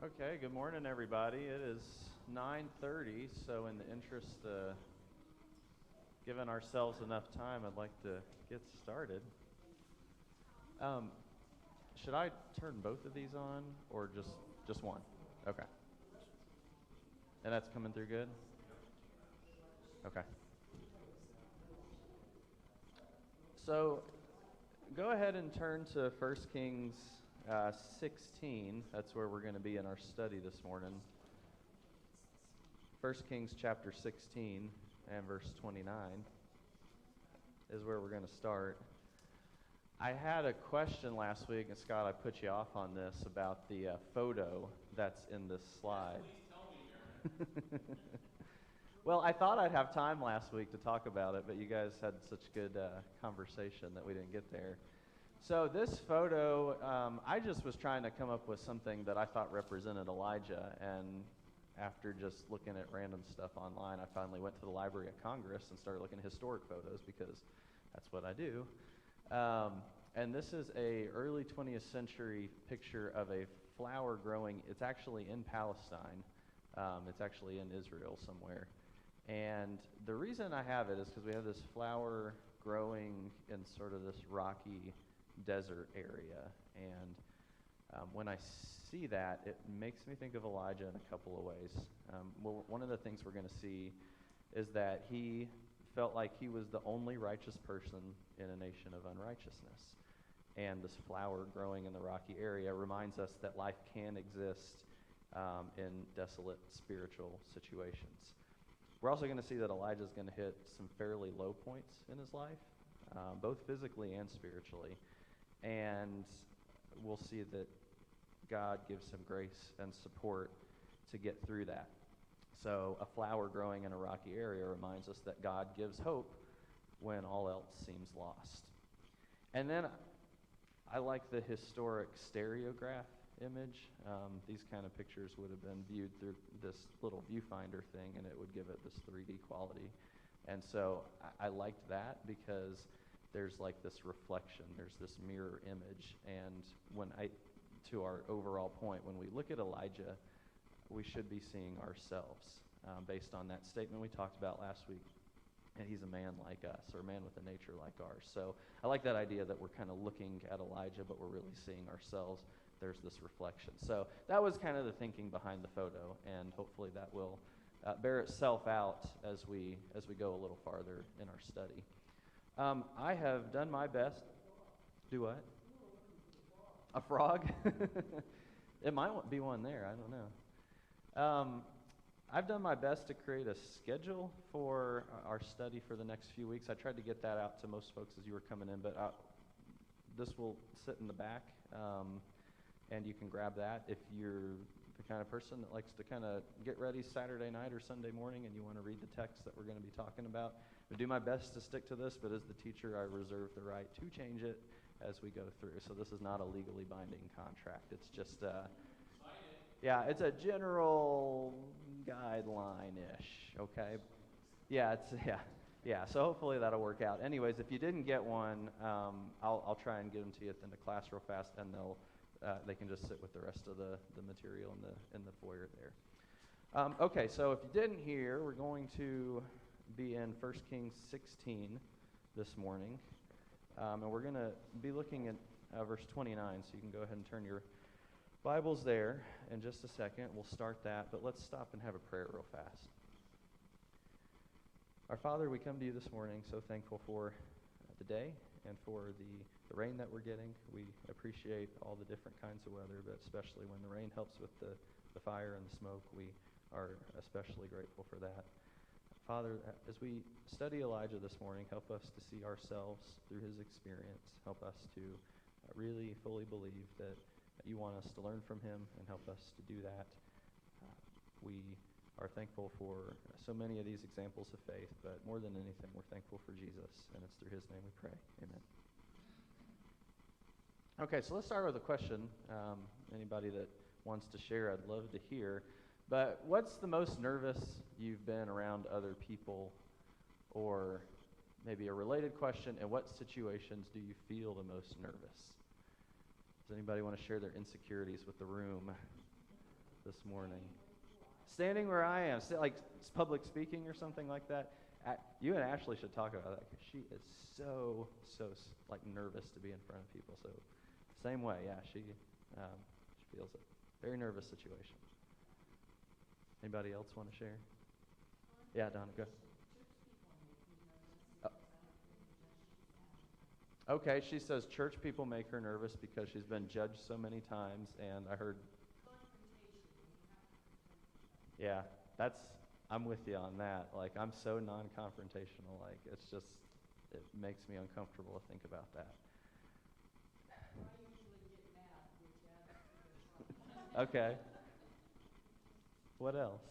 Okay, good morning, everybody. It is 9:30, so in the interest of giving ourselves enough time, I'd like to get started. Um, should I turn both of these on, or just one? Okay, and that's coming through good. Okay. So, go ahead and turn to 1 Kings 16. That's where we're going to be in our study this morning. 1 Kings chapter 16 and verse 29 is where we're going to start. I had a question last week, and Scott, I put you off on this about the photo that's in this slide. Well, I thought I'd have time last week to talk about it, but you guys had such good conversation that we didn't get there. So this photo, I just was trying to come up with something that I thought represented Elijah, and after just looking at random stuff online, I finally went to the Library of Congress and started looking at historic photos because that's what I do. And this is a early 20th century picture of a flower growing. It's actually in Palestine. It's actually in Israel somewhere. And the reason I have it is because we have this flower growing in sort of this rocky desert area. And when I see that, it makes me think of Elijah in a couple of ways. Well, one of the things we're going to see is that he felt like he was the only righteous person in a nation of unrighteousness. And this flower growing in the rocky area reminds us that life can exist in desolate spiritual situations. We're also going to see that Elijah is going to hit some fairly low points in his life, both physically and spiritually. And we'll see that God gives him grace and support to get through that. So a flower growing in a rocky area reminds us that God gives hope when all else seems lost. And then I like the historic stereograph image. These kind of pictures would have been viewed through this little viewfinder thing, and it would give it this 3D quality. And so I liked that because there's like this reflection, there's this mirror image. And to our overall point, when we look at Elijah, we should be seeing ourselves based on that statement we talked about last week. And he's a man like us, or a man with a nature like ours. So I like that idea that we're kind of looking at Elijah, but we're really seeing ourselves. There's this reflection. So that was kind of the thinking behind the photo, and hopefully that will bear itself out as we go a little farther in our study. I have done my best. Do what? A frog? It might be one there. I don't know. I've done my best to create a schedule for our study for the next few weeks. I tried to get that out to most folks as you were coming in, but this will sit in the back, and you can grab that if you're the kind of person that likes to kind of get ready Saturday night or Sunday morning and you want to read the text that we're going to be talking about. I do my best to stick to this, but as the teacher, I reserve the right to change it as we go through. So this is not a legally binding contract. It's just yeah, it's a general guideline-ish, okay? Yeah. So hopefully that'll work out. Anyways, if you didn't get one, I'll try and get them to you in the class real fast, and they can just sit with the rest of the material in the foyer there. Okay, so if you didn't hear, we're going to be in 1 Kings 16 this morning, and we're going to be looking at verse 29. So you can go ahead and turn your Bible's there in just a second. We'll start that, but let's stop and have a prayer real fast. Our Father, we come to you this morning so thankful for the day and for the rain that we're getting. We appreciate all the different kinds of weather, but especially when the rain helps with the fire and the smoke, we are especially grateful for that. Father, as we study Elijah this morning, help us to see ourselves through his experience. Help us to really fully believe that you want us to learn from him, and help us to do that. We are thankful for so many of these examples of faith, but more than anything, we're thankful for Jesus, and it's through his name we pray. Amen. Okay, so let's start with a question. Anybody that wants to share, I'd love to hear. But what's the most nervous you've been around other people? Or maybe a related question, in what situations do you feel the most nervous? Does anybody want to share their insecurities with the room? this morning? Standing where I am, like public speaking or something like that. You and Ashley should talk about that because she is so like nervous to be in front of people. So same way, yeah, she feels it. Very nervous situation. Anybody else want to share? Yeah, Donna, go. Okay, she says church people make her nervous because she's been judged so many times, and I heard. Yeah, I'm with you on that. Like, I'm so non-confrontational. Like, it makes me uncomfortable to think about that. Okay. What else?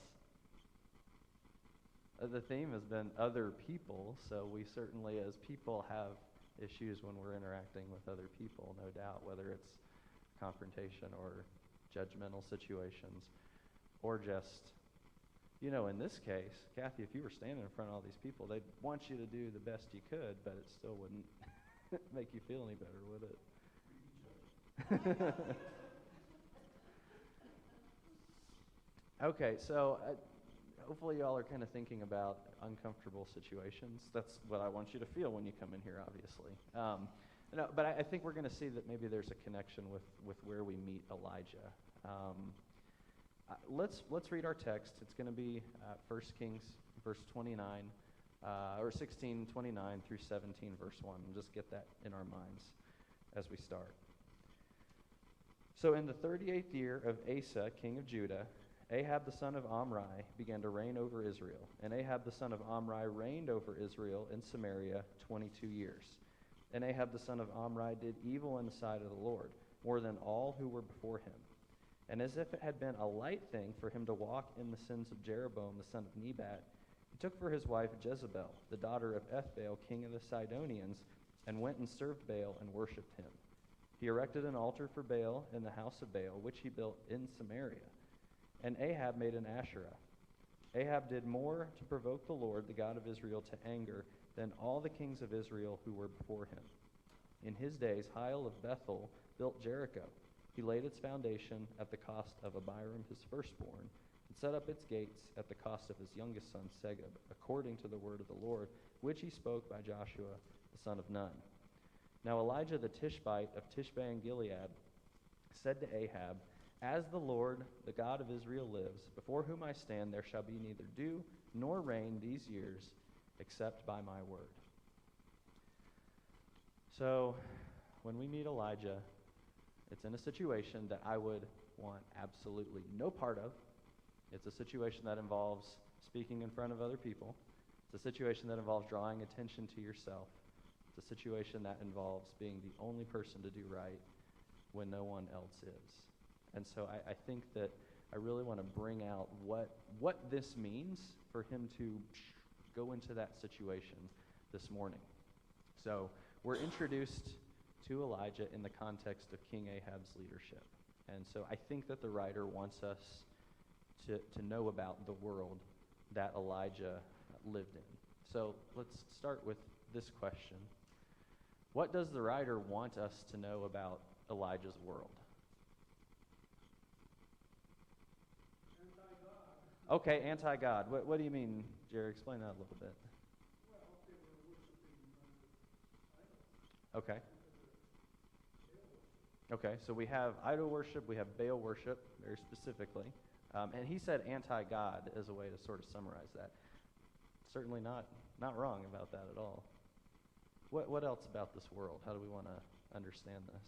The theme has been other people, so we certainly, as people, have issues when we're interacting with other people, no doubt, whether it's confrontation or judgmental situations, or just, in this case, Kathy, if you were standing in front of all these people, they'd want you to do the best you could, but it still wouldn't make you feel any better, would it? Okay, so hopefully y'all are kind of thinking about uncomfortable situations. That's what I want you to feel when you come in here, obviously. But I think we're going to see that maybe there's a connection with where we meet Elijah. Let's read our text. It's going to be 1 Kings, verse 29, or 16:29 through 17, verse 1. And just get that in our minds as we start. So in the 38th year of Asa, king of Judah, Ahab the son of Omri began to reign over Israel. And Ahab the son of Omri reigned over Israel in Samaria 22 years. And Ahab the son of Omri did evil in the sight of the Lord, more than all who were before him. And as if it had been a light thing for him to walk in the sins of Jeroboam the son of Nebat, he took for his wife Jezebel, the daughter of Ethbaal, king of the Sidonians, and went and served Baal and worshipped him. He erected an altar for Baal in the house of Baal, which he built in Samaria. And Ahab made an Asherah. Ahab did more to provoke the Lord, the God of Israel, to anger than all the kings of Israel who were before him. In his days, Hiel of Bethel built Jericho. He laid its foundation at the cost of Abiram his firstborn, and set up its gates at the cost of his youngest son Segub, according to the word of the Lord, which he spoke by Joshua the son of Nun. Now Elijah the Tishbite of Tishbe in Gilead said to Ahab, As the Lord, the God of Israel lives, before whom I stand, there shall be neither dew nor rain these years, except by my word. So, when we meet Elijah, it's in a situation that I would want absolutely no part of. It's a situation that involves speaking in front of other people. It's a situation that involves drawing attention to yourself. It's a situation that involves being the only person to do right when no one else is. And so I think that I really want to bring out what this means for him to go into that situation this morning. So we're introduced to Elijah in the context of King Ahab's leadership. And so I think that the writer wants us to know about the world that Elijah lived in. So let's start with this question. What does the writer want us to know about Elijah's world? Anti-God. Okay, anti-God. What do you mean, Jerry? Explain that a little bit. Well, they were worshiping idols. Okay. Okay, so we have idol worship, we have Baal worship, very specifically. And he said anti-God as a way to sort of summarize that. Certainly not wrong about that at all. What else about this world? How do we want to understand this?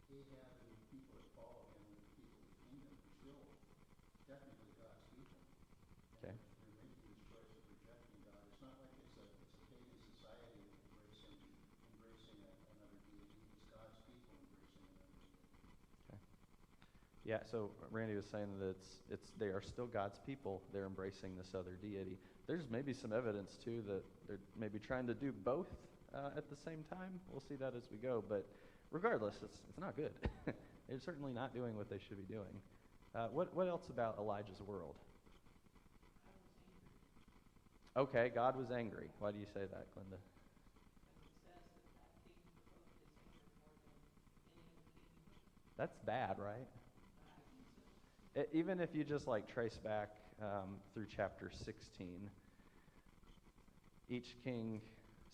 Ahab and the people that follow him and the people of the kingdom are still technically God's people. Okay. They're making this choice of rejecting God. It's not like it's a pagan society embracing another deity. It's God's people embracing another deity. Okay. Yeah, so Randy was saying that they are still God's people. They're embracing this other deity. There's maybe some evidence, too, that they're maybe trying to do both at the same time. We'll see that as we go. But regardless, it's not good. They're certainly not doing what they should be doing. What else about Elijah's world? Okay, God was angry. Why do you say that, Glenda? That's bad, right? Even if you just like trace back through chapter 16, each king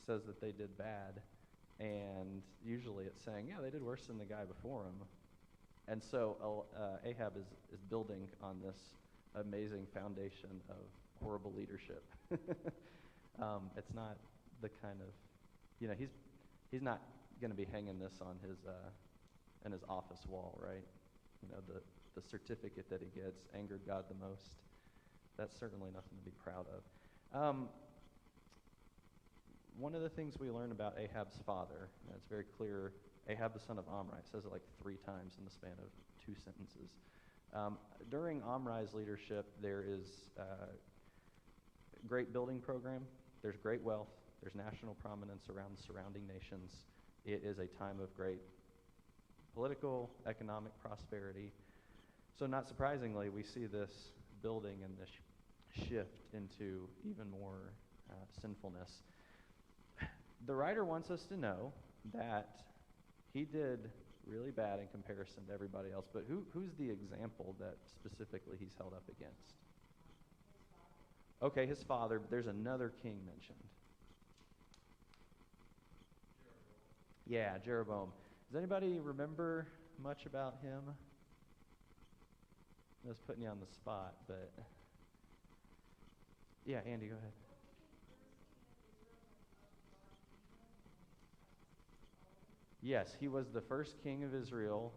says that they did bad, and usually it's saying, yeah, they did worse than the guy before him. And so Ahab is building on this amazing foundation of horrible leadership. It's not the kind of, he's not going to be hanging this on his office wall, right? The certificate that he gets angered God the most. That's certainly nothing to be proud of. One of the things we learn about Ahab's father, and it's very clear, Ahab the son of Omri, it says it like 3 times in the span of 2 sentences. During Omri's leadership, there is a great building program, there's great wealth, there's national prominence around the surrounding nations. It is a time of great political, economic prosperity. So not surprisingly, we see this building and this shift into even more sinfulness. The writer wants us to know that he did really bad in comparison to everybody else, but who's the example that specifically he's held up against? Okay, his father. There's another king mentioned. Yeah, Jeroboam. Does anybody remember much about him? I was putting you on the spot, but yeah, Andy, go ahead. Yes, he was the first king of Israel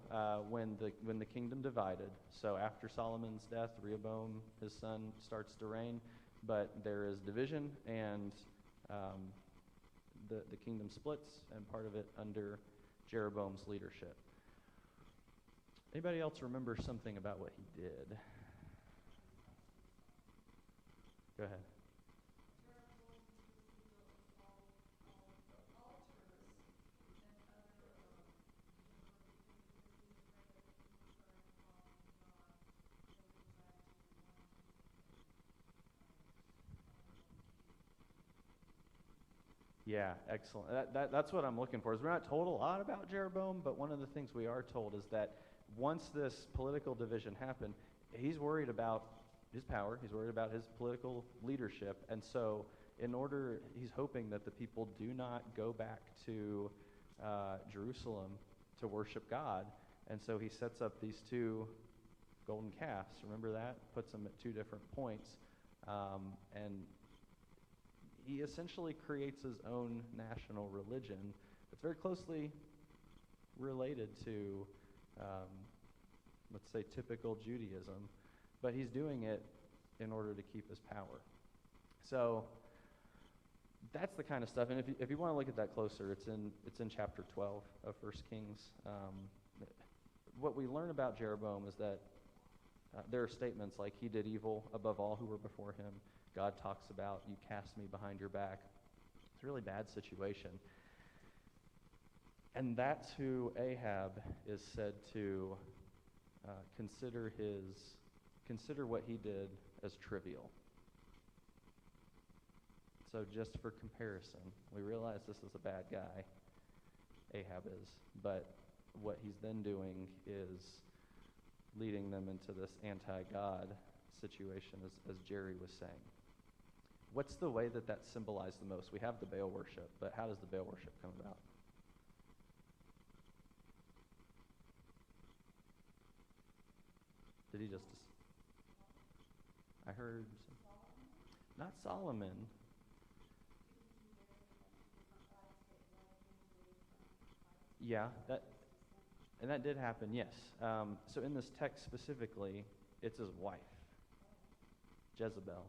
when the kingdom divided. So after Solomon's death, Rehoboam, his son, starts to reign, but there is division, and the kingdom splits, and part of it under Jeroboam's leadership. Anybody else remember something about what he did? Go ahead. Yeah, excellent. That's what I'm looking for. Is we're not told a lot about Jeroboam, but one of the things we are told is that once this political division happened, he's worried about his power. He's worried about his political leadership. And so he's hoping that the people do not go back to Jerusalem to worship God. And so he sets up these 2 golden calves. Remember that? Puts them at 2 different points. And he essentially creates his own national religion that's very closely related to, let's say, typical Judaism, but he's doing it in order to keep his power. So that's the kind of stuff. And if you want to look at that closer, it's in chapter 12 of 1 Kings. What we learn about Jeroboam is that there are statements like he did evil above all who were before him. God talks about, you cast me behind your back. It's a really bad situation. And that's who Ahab is said to consider what he did as trivial. So just for comparison, we realize this is a bad guy, Ahab is, but what he's then doing is leading them into this anti-God situation, as Jerry was saying. What's the way that symbolized the most? We have the Baal worship, but how does the Baal worship come about? Did he just... I heard... Not Solomon. Yeah, that did happen, yes. So in this text specifically, it's his wife, Jezebel.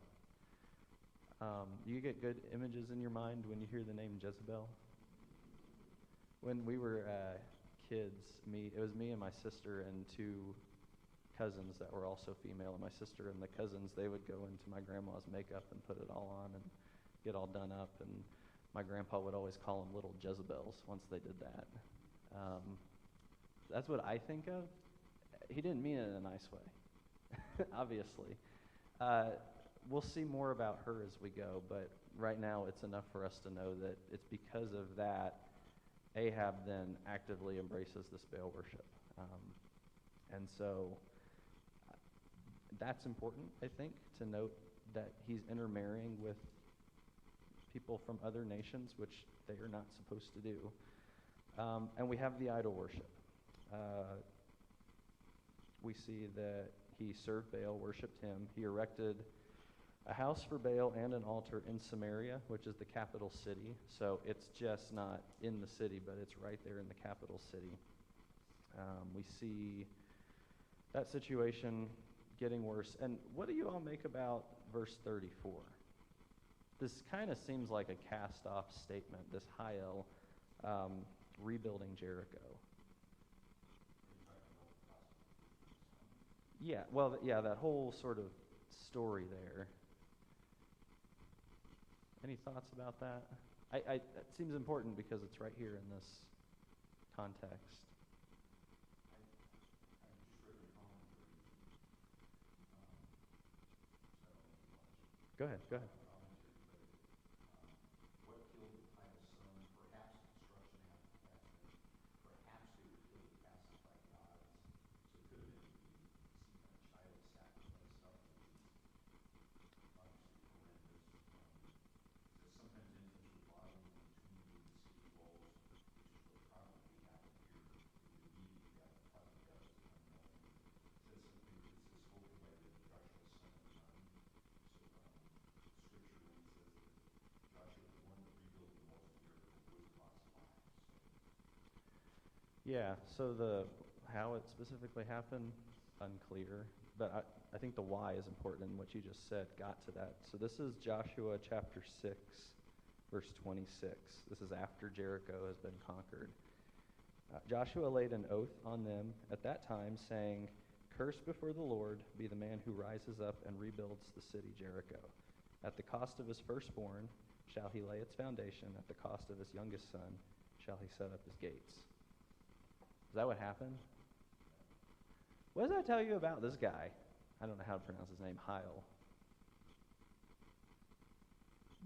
Do you get good images in your mind when you hear the name Jezebel? When we were kids, it was me and my sister and 2 cousins that were also female, and my sister and the cousins, they would go into my grandma's makeup and put it all on and get all done up, and my grandpa would always call them little Jezebels once they did that. That's what I think of. He didn't mean it in a nice way, obviously. We'll see more about her as we go, but right now it's enough for us to know that it's because of that Ahab then actively embraces this Baal worship. And so that's important, I think, to note that he's intermarrying with people from other nations, which they are not supposed to do. And we have the idol worship. We see that he served Baal, worshipped him. He erected a house for Baal and an altar in Samaria, which is the capital city. So it's just not in the city, but it's right there in the capital city. We see that situation getting worse. And what do you all make about verse 34? This kind of seems like a cast-off statement, this Hiel rebuilding Jericho. Yeah, well, yeah, that whole sort of story there. Any thoughts about that? It seems important because it's right here in this context. Go ahead. What killed Hiel's son? Perhaps destruction after attachment. Perhaps they were killed to pacify gods. So it could have been some kind of child sacrifice stuff, which is obviously horrendous. Because sometimes infants were bodily entombed in the city walls, which is what probably happened here. The immediate death, cause of death is unknown. It says something, it says spoken by Joshua son of Nun. So scripture when it says that Joshua, the one that rebuilt the walls of Jericho, was about to lie. Yeah, so how it specifically happened, unclear. But I think the why is important, and what you just said got to that. So this is Joshua chapter 6, verse 26. This is after Jericho has been conquered. Joshua laid an oath on them at that time, saying, "Cursed before the Lord be the man who rises up and rebuilds the city Jericho. At the cost of his firstborn shall he lay its foundation. At the cost of his youngest son shall he set up his gates." Is that what happened? What does that tell you about this guy? I don't know how to pronounce his name, Hiel.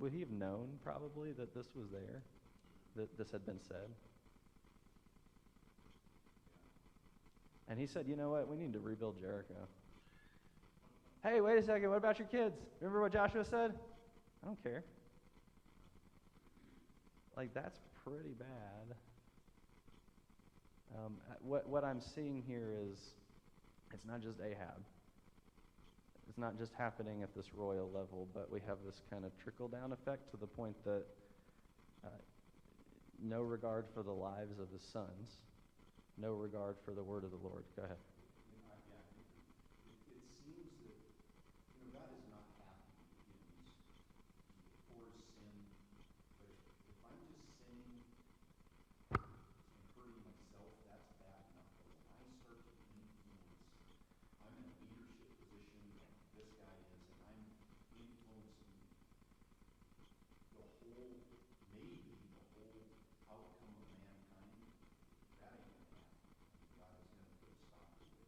Would he have known, probably, that this was there? That this had been said? And he said, you know what? We need to rebuild Jericho. Hey, wait a second. What about your kids? Remember what Joshua said? I don't care. Like, that's pretty bad. What I'm seeing here is it's not just Ahab. It's not just happening at this royal level, but we have this kind of trickle-down effect to the point that no regard for the lives of his sons, no regard for the word of the Lord. Go ahead. It seems that, God is not happy in these poor sin, but if I'm just sinning and hurting myself, that's bad enough. But when I start to influence, I'm in a leadership position like this guy is, and I'm influencing the whole, maybe the whole outcome of mankind, that ain't going to happen. God is going to put a stop to it.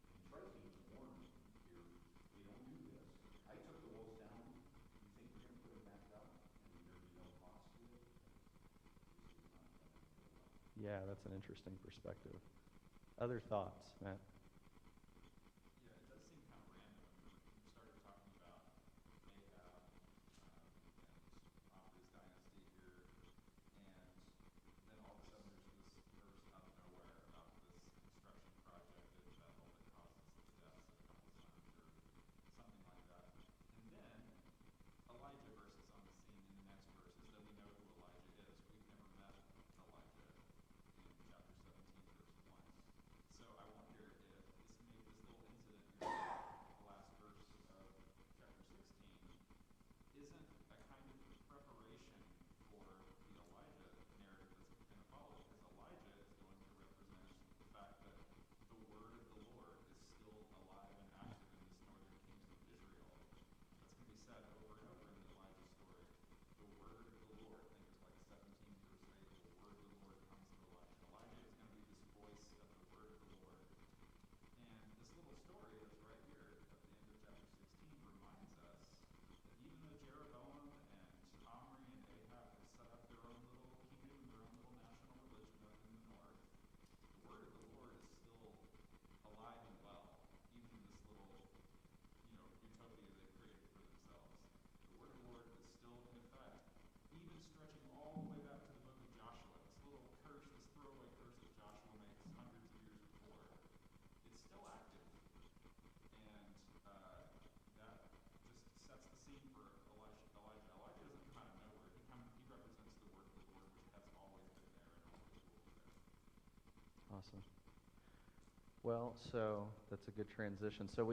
And he tries to even warn them here, hey, don't do this. I took the walls down. You think you're going to put them back up? And there'd be no cost to it? This is not going to go well. Yeah, that's an interesting perspective. Other thoughts, Matt? Yeah, it does seem kind of random. You started talking about Ahab and Omri's dynasty here, and then all of a sudden there's this verse out of nowhere about this construction project at Bethel that causes the deaths of a couple sons or something like that. And then Elijah bursts on the scene in the next verses. Then we know who Elijah is. We've never met Elijah in chapter 17, verse 1. So I wonder if Awesome. Well, so that's a good transition. So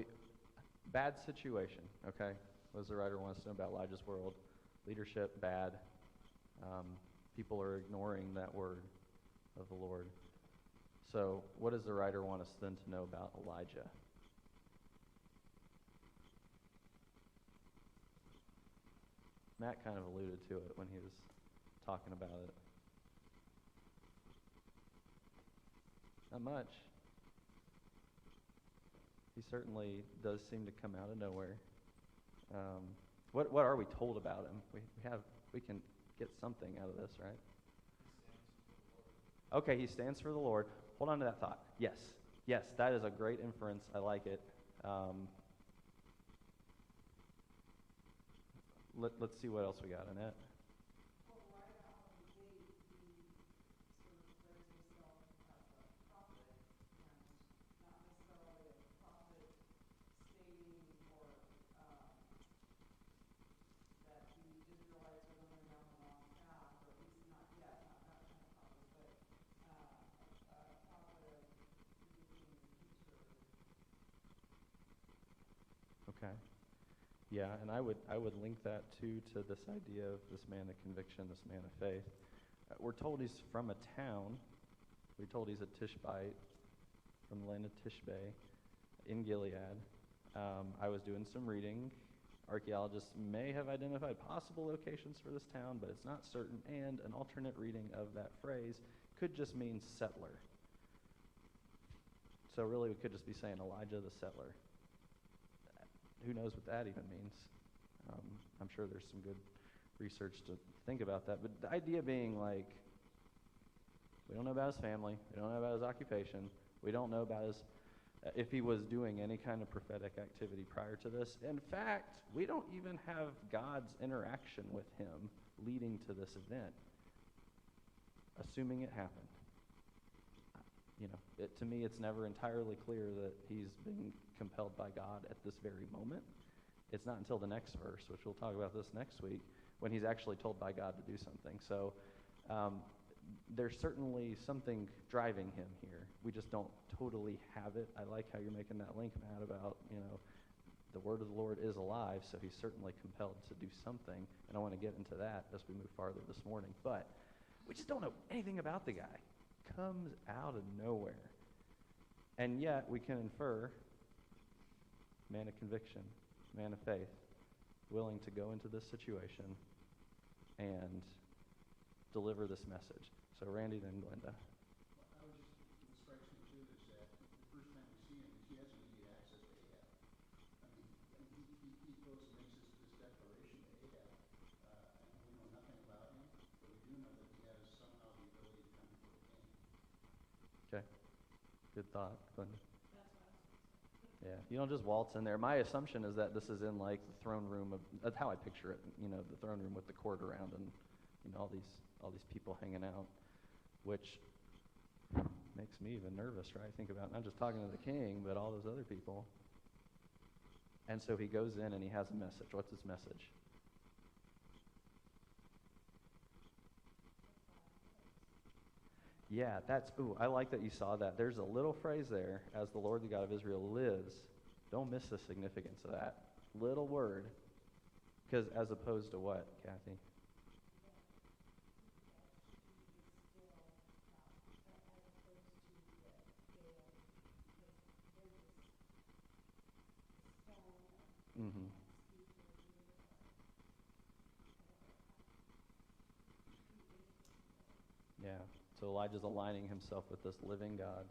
bad situation, okay? What does the writer want us to know about Elijah's world? Leadership, bad. People are ignoring that word of the Lord. So what does the writer want us then to know about Elijah? Matt kind of alluded to it when he was talking about it. Not much. He certainly does seem to come out of nowhere. What are we told about him? We can get something out of this, right? Okay, he stands for the Lord. Hold on to that thought. Yes, that is a great inference. I like it. Let's see what else we got, Annette. Well, right out of the gate, he sort of declares himself as a prophet, and not necessarily a prophet stating or that the Israelites are going down the wrong path, or at least not yet, not that kind of prophet, but a prophet of predicting the future. Okay. Yeah, and I would link that too to this idea of this man of conviction, this man of faith. We're told he's from a town. We're told he's a Tishbite from the land of Tishbe in Gilead. I was doing some reading. Archaeologists may have identified possible locations for this town, but it's not certain, and an alternate reading of that phrase could just mean settler. So really we could just be saying Elijah the settler. Who knows what that even means? I'm sure there's some good research to think about that. But the idea being like, we don't know about his family. We don't know about his occupation. We don't know about if he was doing any kind of prophetic activity prior to this. In fact, we don't even have God's interaction with him leading to this event, assuming it happened. To me, it's never entirely clear that he's being compelled by God at this very moment. It's not until the next verse, which we'll talk about this next week, when he's actually told by God to do something. So there's certainly something driving him here. We just don't totally have it. I like how you're making that link, Matt, about, the word of the Lord is alive, so he's certainly compelled to do something. And I want to get into that as we move farther this morning. But we just don't know anything about the guy. Comes out of nowhere. And yet we can infer man of conviction, man of faith, willing to go into this situation and deliver this message. So Randy, then Glenda. What strikes me too is that the first time we see him, he has immediate access to Ahab. I mean, he goes and makes this declaration to Ahab, and we know nothing about him, but we do know that he has somehow the ability to come before the king. Okay. Good thought, Glenda. That's what I was going to say. Yeah, you don't just waltz in there. My assumption is that this is in like the throne room that's how I picture it, the throne room with the court around and all these people hanging out, which makes me even nervous, right? Think about not just talking to the king, but all those other people. And so he goes in and he has a message. What's his message? Yeah, I like that you saw that. There's a little phrase there, as the Lord, the God of Israel, lives. Don't miss the significance of that little word. Because as opposed to what, Kathy? Mm-hmm. Yeah. So Elijah's aligning himself with this living God.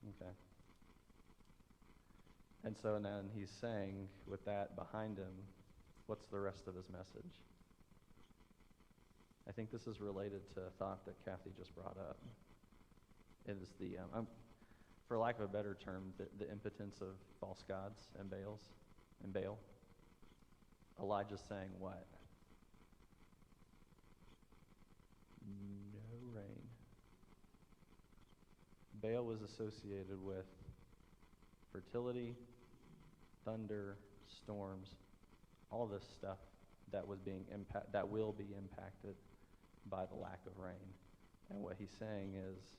Okay. And so then he's saying, with that behind him, what's the rest of his message? I think this is related to a thought that Kathy just brought up. It is for lack of a better term, the impotence of false gods and Baal. Elijah's saying what? No rain. Baal was associated with fertility, thunder, storms, all this stuff that will be impacted by the lack of rain. And what he's saying is,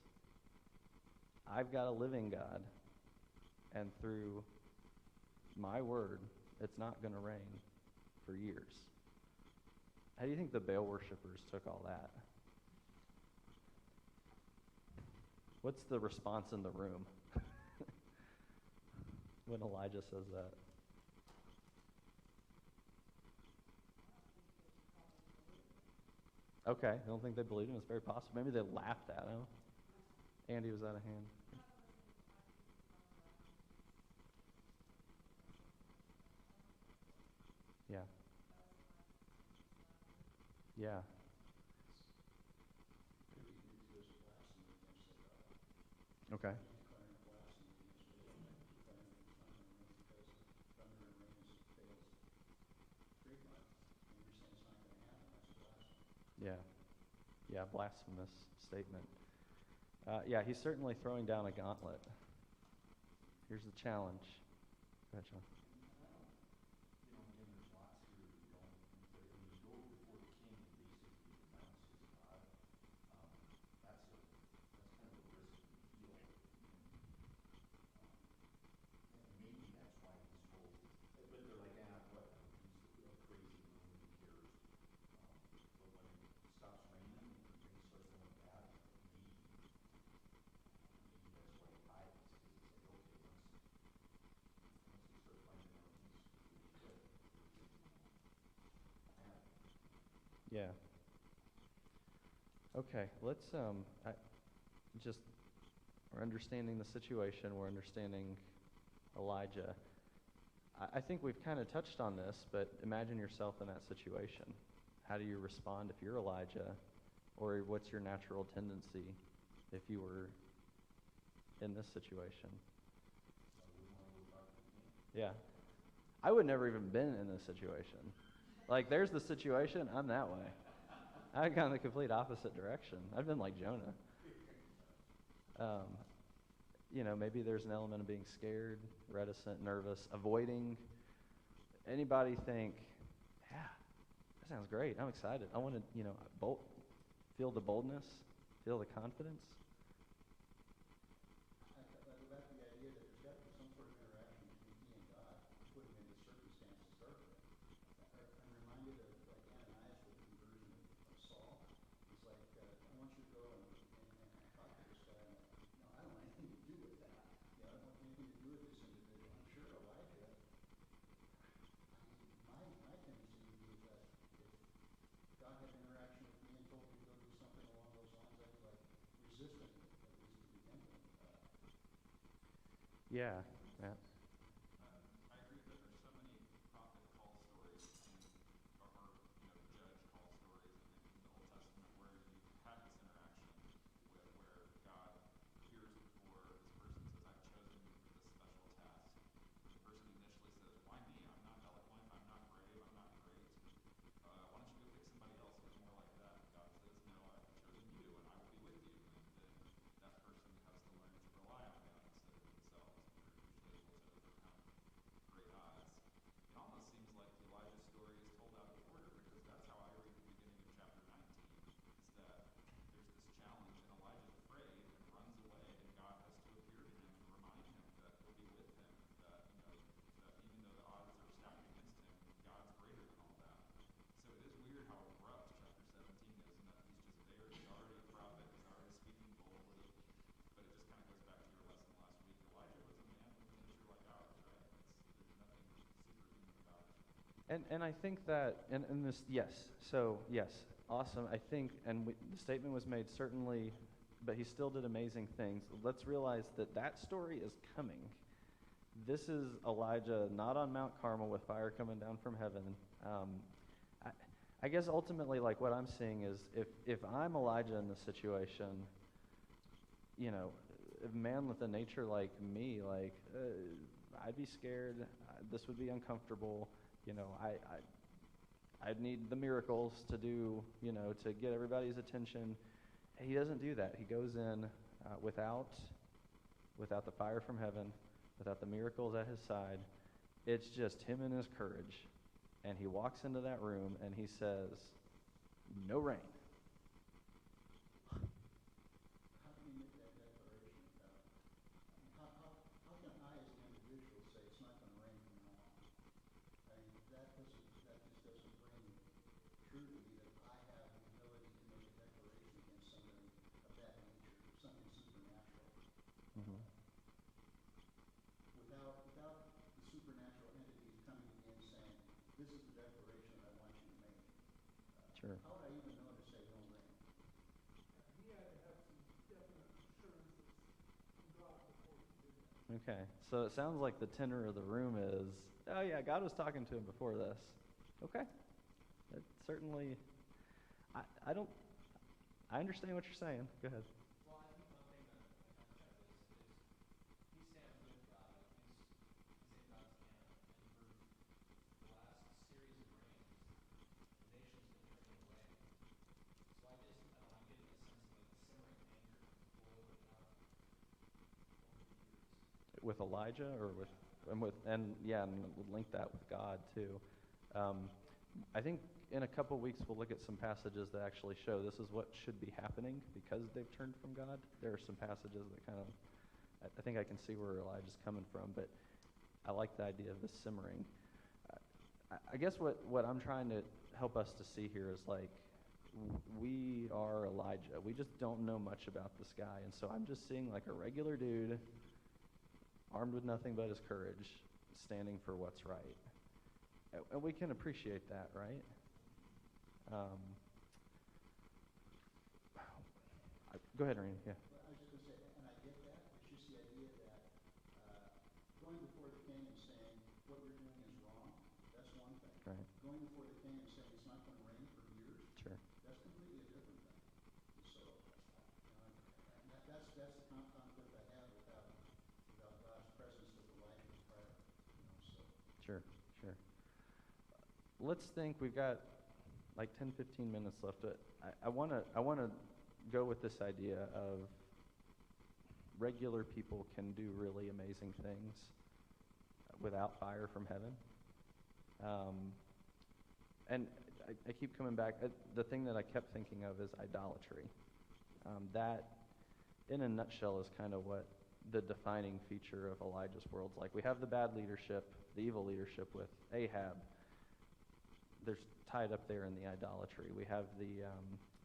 I've got a living God, and through my word, it's not going to rain for years. How do you think the Baal worshipers took all that? What's the response in the room when Elijah says that? Okay, I don't think they believed him. It's very possible. Maybe they laughed at him. Andy was out of hand. Yeah. Yeah. Maybe you need to do is blasphemy against their God. Okay. He's declaring a blasphemy against Baal, like declaring that it's not going to rain because thunder and rain is Baal's trademark, and you're saying it's not going to happen. That's blasphemy. Yeah. Yeah, blasphemous statement. Yeah, he's certainly throwing down a gauntlet. Here's the challenge. Go ahead, Sean. And I don't, again, there's lots here that we don't include. When you go before the king and basically denounce his God, that's kind of a risk you feel. And maybe that's why he's told, but they're like, whatever, he's a crazy loon, who cares? But when it stops raining and things start going bad, maybe that's why he hides, because it's like, okay, once we start finding out he's quit, Yeah. Okay, let's we're understanding the situation, we're understanding Elijah. I think we've kind of touched on this, but imagine yourself in that situation. How do you respond if you're Elijah? Or what's your natural tendency if you were in this situation? Yeah. I would never even been in this situation. Like, there's the situation, I'm that way. I've gone the complete opposite direction. I've been like Jonah. Maybe there's an element of being scared, reticent, nervous, avoiding. Anybody think, yeah, that sounds great. I'm excited. I want to, feel the boldness, feel the confidence. I go back to the idea that there's got to be some sort of interaction between he and God to put him in this circumstance to start with. I'm reminded of like Ananias with the conversion of Saul. He's like, I want you to go and talk to this guy. And no, I don't want anything to do with that. I don't want anything to do with this individual. I'm sure Elijah, my tendency would be that if God had interaction with me and told me to go do something along those lines, I'd be like resistant, at least to begin with. Yeah. Yeah. I agree that there's so many prophet call stories or judge call stories in the Old Testament where you had this interaction where God appears before this person and says, I've chosen you for this special task. The person initially says, why me? I'm not eloquent, I'm not brave, I'm not great. Why don't you go pick somebody else who's more like that? And God says, no, I've chosen you and I will be with you. And then that person has to learn to rely on God instead of themselves. We're usually able to overcome great odds. It almost seems like the Elijah story is told out of order, because that's how I read the beginning of chapter 19, is that there's this challenge and Elijah's afraid and runs away, and God has to appear to him to remind him that he'll be with him, that even though the odds are stacked against him, God's greater than all that. So it is weird how abrupt chapter 17 is, and that he's just there, he's already a prophet, he's already speaking boldly, but it just kind of goes back to your lesson last week. Elijah was a man with a nature like ours, right? There's nothing superhuman about it. And I think that, and this, yes, so, yes, awesome. I think, the statement was made, certainly, but he still did amazing things. Let's realize that story is coming. This is Elijah not on Mount Carmel with fire coming down from heaven. I guess ultimately, like, what I'm seeing is, if I'm Elijah in this situation, a man with a nature like me, like, I'd be scared. This would be uncomfortable. I'd need the miracles to do, to get everybody's attention. He doesn't do that. He goes in without the fire from heaven, without the miracles at his side. It's just him and his courage. and he walks into that room and he says, "No rain." How can you make that declaration without, I mean, how can I as an individual say it's not gonna rain from now on? I mean, that just doesn't ring true to me that I have the ability to make a declaration against somebody of that nature, something supernatural. Mhm. Without the supernatural entities coming to me and saying, this is the declaration that I want you to make. Sure. How would I even know to say no rain? He had to have some definite assurances from God before he did that. Okay, so it sounds like the tenor of the room is, oh yeah, God was talking to him before this. Okay, it certainly, I don't, I understand what you're saying. Go ahead. Well, I think one thing that emphasizes is he stands with God. Like he's in God's camp, and for the last series of rains, the nation's been turning away. So I don't know, I'm getting a sense of like a simmering anger boiling up over the years. With Elijah or with, and yeah, and we'll link that with God too. I think in a couple weeks we'll look at some passages that actually show this is what should be happening because they've turned from God. There are some passages that kind of, I think I can see where Elijah's coming from, but I like the idea of the simmering. I guess what I'm trying to help us to see here is like, we are Elijah. We just don't know much about this guy, and so I'm just seeing like a regular dude, armed with nothing but his courage, standing for what's right. And we can appreciate that, right? Go ahead, Randy. Yeah. But I was just going to say, and I get that. It's just the idea that going before the king and saying what you're doing is wrong, that's one thing. Right. Going before the king and saying it's not going to rain for years, Sure. that's completely a different thing. So, that's the conflict I have without God's presence with Elijah's prayer. So. Sure. Sure. Let's think. We've got like 10, 15 minutes left. I want to go with this idea of regular people can do really amazing things without fire from heaven. And I keep coming back. The thing that I kept thinking of is idolatry. That, in a nutshell, is kind of what the defining feature of Elijah's world's like. We have the bad leadership, the evil leadership with Ahab. There's tied up there in the idolatry. We have the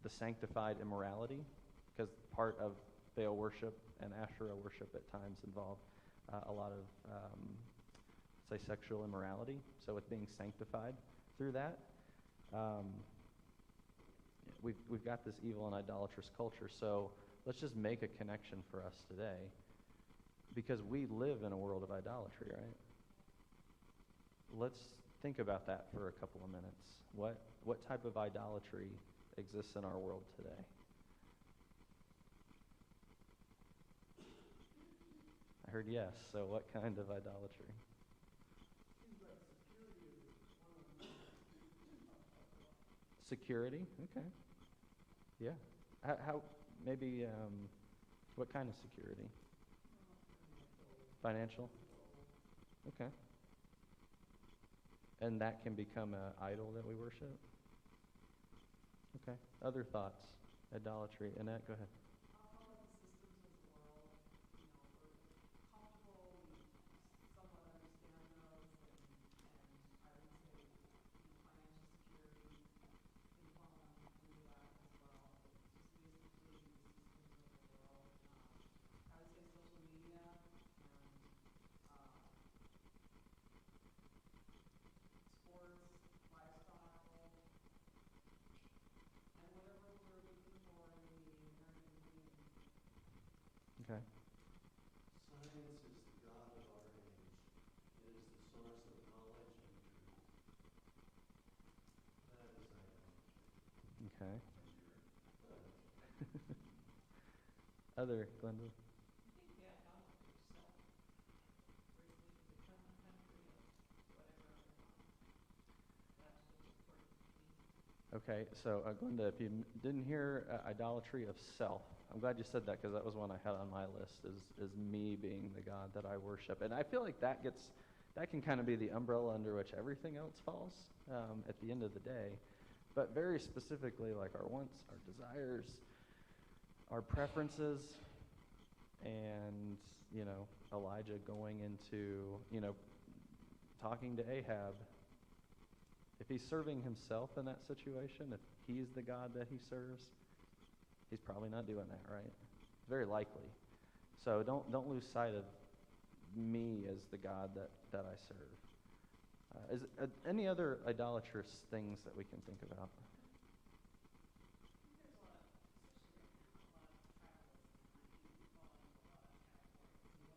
sanctified immorality, because part of Baal worship and Asherah worship at times involve a lot of, say, sexual immorality. So it's being sanctified through that. We've got this evil and idolatrous culture. So let's just make a connection for us today, because we live in a world of idolatry, right? Let's think about that for a couple of minutes. What type of idolatry exists in our world today? I heard yes. So what kind of idolatry? Seems like security is one of the Security? Okay. Yeah. How maybe, what kind of security? Financial? Okay. And that can become an idol that we worship? Okay. Other thoughts? Idolatry. Annette, go ahead. How about the systems of the world? We're comfortable, we somewhat understand those, and I would say, financial security can fall under that as well. Just basically the systems of the world. I would say social media and sports, lifestyle, and whatever we're looking for in the American dream. Okay. Science is the God of our age. It is the source of knowledge and truth. That is idolatry. Okay. Other, Glenda? I think the idolatry of self, where you become a country of whatever I want. That's what's important to me. Okay, so Glenda, if you didn't hear idolatry of self, I'm glad you said that, because that was one I had on my list, is me being the God that I worship. And I feel like that that can kind of be the umbrella under which everything else falls at the end of the day. But very specifically, like our wants, our desires, our preferences, and, Elijah going into, talking to Ahab. If he's serving himself in that situation, if he's the God that he serves, he's probably not doing that, right? Very likely. So don't lose sight of me as the God that I serve. Any other idolatrous things that we can think about? There's a lot of, especially right now, a lot of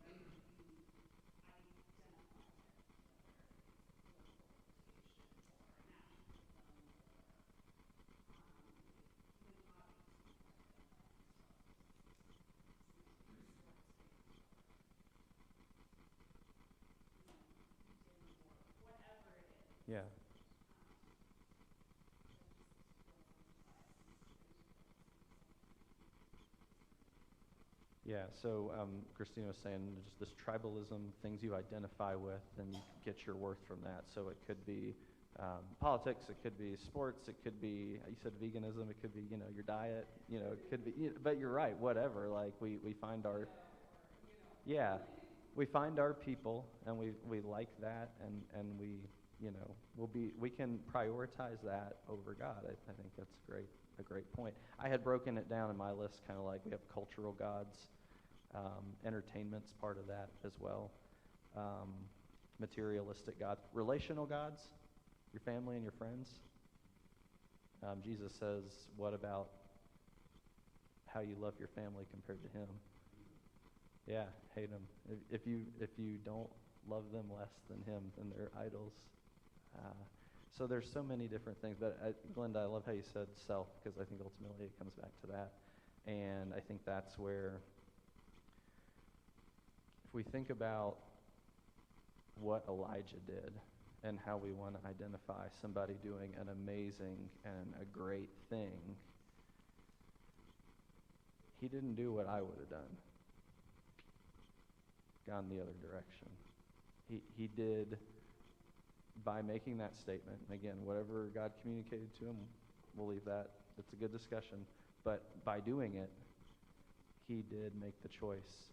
tribalism, and I think we fall into a lot of categories. And whatever you identify with, whether it's political affiliation or nationalism or even hobbies, you identify yourself as some sports fans or gym or whatever it is. Yeah. Yeah, so Christina was saying just this tribalism, things you identify with, and you get your worth from that. So it could be politics, it could be sports, it could be, you said veganism, it could be, your diet, it could be, but you're right, whatever. Like we find our, yeah, we find our people, and we like that, and we, we can prioritize that over God. I think that's a great point. I had broken it down in my list, kind of like we have cultural gods, entertainment's part of that as well, materialistic gods, relational gods, your family and your friends. Jesus says, what about how you love your family compared to him? Yeah, hate them. If you don't love them less than him, then they're idols. So there's so many different things. But Glenda, I love how you said self, because I think ultimately it comes back to that. And I think that's where, if we think about what Elijah did and how we want to identify somebody doing an amazing and a great thing, he didn't do what I would have done. Gone the other direction. He did, by making that statement, and again, whatever God communicated to him, we'll leave that. It's a good discussion. But by doing it, he did make the choice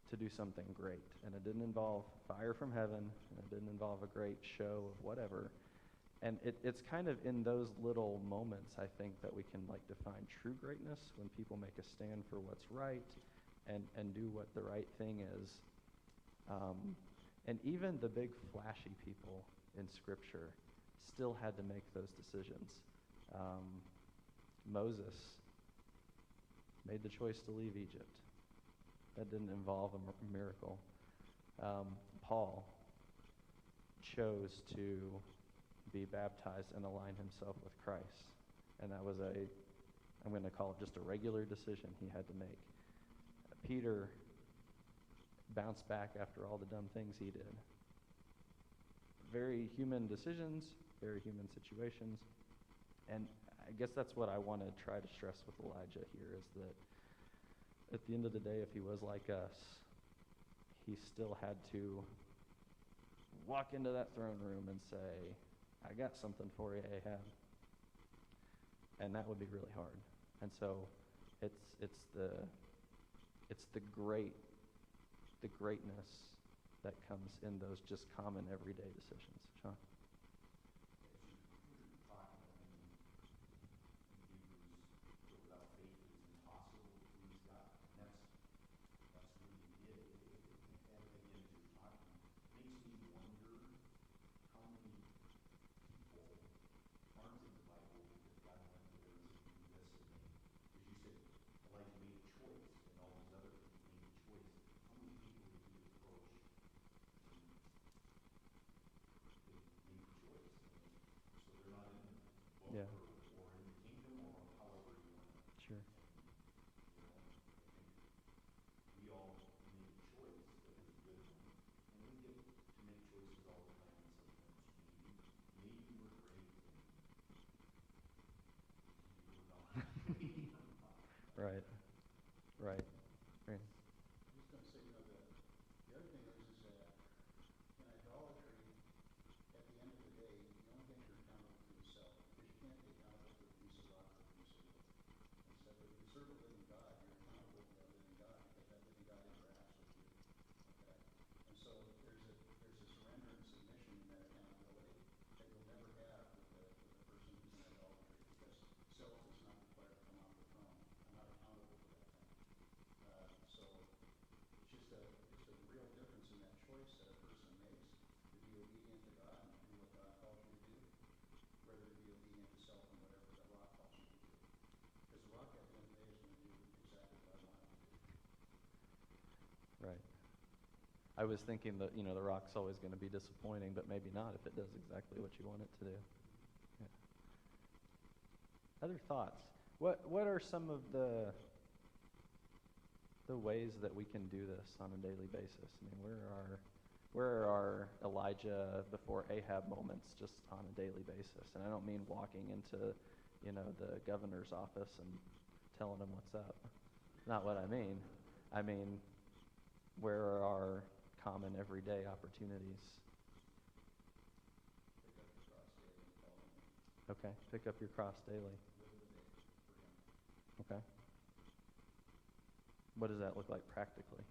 to do something great. And it didn't involve fire from heaven, and it didn't involve a great show of whatever. And it's kind of in those little moments, I think, that we can define true greatness, when people make a stand for what's right and do what the right thing is. And even the big flashy people in Scripture still had to make those decisions. Moses made the choice to leave Egypt. That didn't involve a miracle. Paul chose to be baptized and align himself with Christ. And that was I'm going to call it just a regular decision he had to make. Peter bounced back after all the dumb things he did. Very human decisions, very human situations. And I guess that's what I want to try to stress with Elijah here, is that at the end of the day, if he was like us, he still had to walk into that throne room and say, I got something for you, Ahab. And that would be really hard. And so it's the greatness that comes in those just common everyday decisions. Sean? As you talking in Hebrews, without faith it is impossible to please God. And that's what he did. And again, as you're talking, it makes me wonder how many people aren't in the Bible because God went to them and said, do this, and as you said, Elijah made a choice, and all these other people made a choice. How many people did you approach? And they I was thinking that, the rock's always going to be disappointing, but maybe not if it does exactly what you want it to do. Yeah. Other thoughts? What are some of the ways that we can do this on a daily basis? I mean, where are our Elijah before Ahab moments just on a daily basis? And I don't mean walking into, the governor's office and telling him what's up. Not what I mean. I mean, where are our common everyday opportunities? Okay, pick up your cross daily. Okay. What does that look like practically?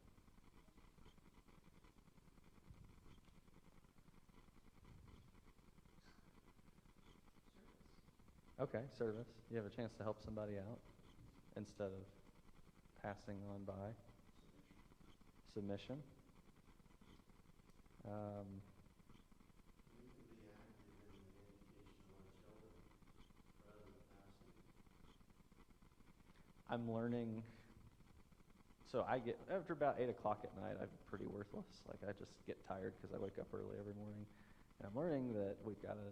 Okay, service. You have a chance to help somebody out instead of passing on by. Submission. You can be active in the education of our children rather than passive. I'm learning. So I get, after about 8 o'clock at night, I'm pretty worthless. Like, I just get tired because I wake up early every morning. And I'm learning that we've got to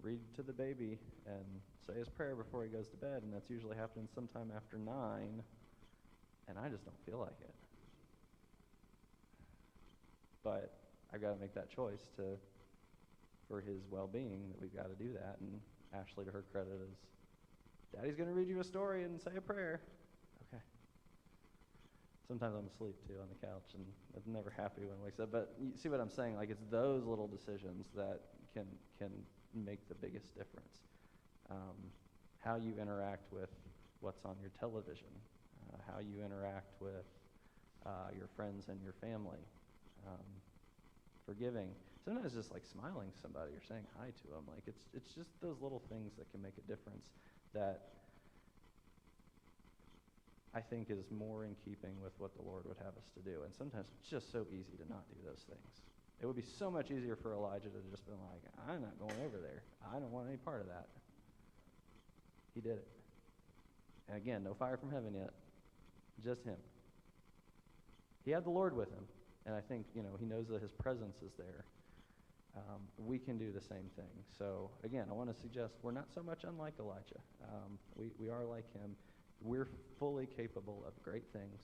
read to the baby and say his prayer before he goes to bed, and that's usually happening sometime after 9, and I just don't feel like it. But I've got to make that choice for his well-being, that we've got to do that. And Ashley, to her credit, is, Daddy's going to read you a story and say a prayer. Okay. Sometimes I'm asleep, too, on the couch, and I'm never happy when he wakes up. But you see what I'm saying? Like, it's those little decisions that can make the biggest difference. How you interact with what's on your television, how you interact with your friends and your family, forgiving. Sometimes just like smiling to somebody or saying hi to them. Like, it's just those little things that can make a difference that I think is more in keeping with what the Lord would have us to do. And sometimes it's just so easy to not do those things. It would be so much easier for Elijah to just be like, I'm not going over there. I don't want any part of that. He did it. And again, no fire from heaven yet. Just him. He had the Lord with him. And I think, he knows that his presence is there. We can do the same thing. So, again, I want to suggest we're not so much unlike Elijah. We are like him. We're fully capable of great things,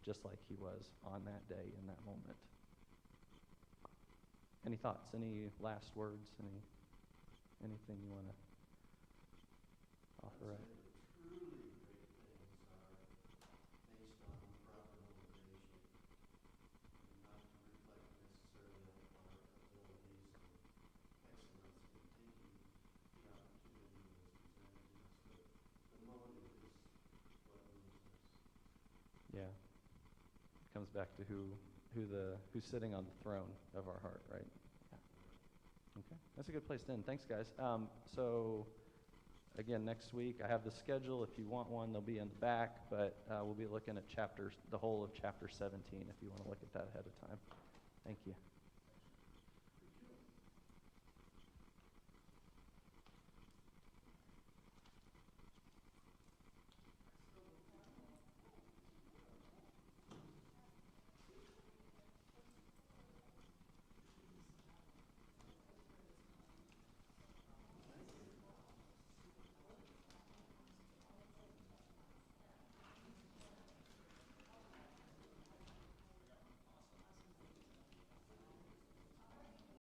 just like he was on that day, in that moment. Any thoughts? Any last words? Anything you want to offer up? The truly great things are based on proper motivation and not to reflect necessarily on our abilities or excellence in taking the opportunity that is presented to us. But the motive is what moves us. Yeah. It comes back to who's sitting on the throne of our heart, right? Yeah. Okay. That's a good place to end. Thanks, guys. So, again, next week I have the schedule. If you want one, they'll be in the back, but we'll be looking at the whole of chapter 17 if you want to look at that ahead of time. Thank you.